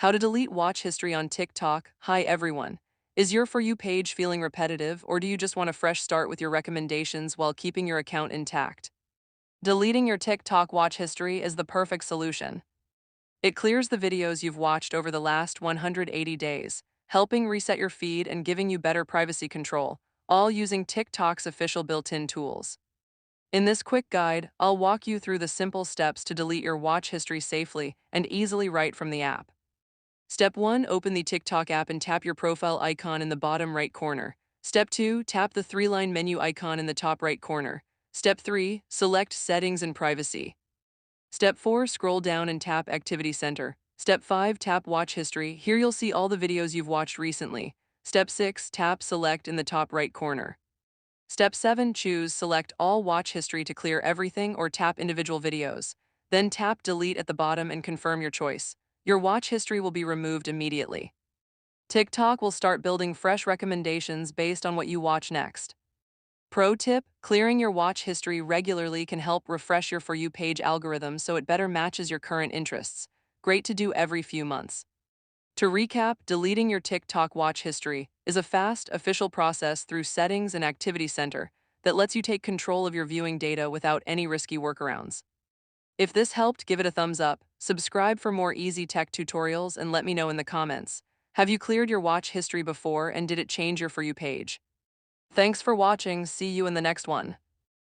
How to delete watch history on TikTok. Hi everyone. Is your For You page feeling repetitive, or do you just want a fresh start with your recommendations while keeping your account intact? Deleting your TikTok watch history is the perfect solution. It clears the videos you've watched over the last 180 days, helping reset your feed and giving you better privacy control, all using TikTok's official built-in tools. In this quick guide, I'll walk you through the simple steps to delete your watch history safely and easily right from the app. Step 1. Open the TikTok app and tap your profile icon in the bottom right corner. Step 2. Tap the three-line menu icon in the top right corner. Step 3. Select Settings and Privacy. Step 4. Scroll down and tap Activity Center. Step 5. Tap Watch History. Here you'll see all the videos you've watched recently. Step 6. Tap Select in the top right corner. Step 7. Choose Select All Watch History to clear everything, or tap individual videos. Then tap Delete at the bottom and confirm your choice. Your watch history will be removed immediately. TikTok will start building fresh recommendations based on what you watch next. Pro tip: clearing your watch history regularly can help refresh your For You page algorithm so it better matches your current interests. Great to do every few months. To recap, deleting your TikTok watch history is a fast, official process through Settings and Activity Center that lets you take control of your viewing data without any risky workarounds. If this helped, give it a thumbs up, subscribe for more easy tech tutorials, and let me know in the comments. Have you cleared your watch history before, and did it change your For You page? Thanks for watching. See you in the next one.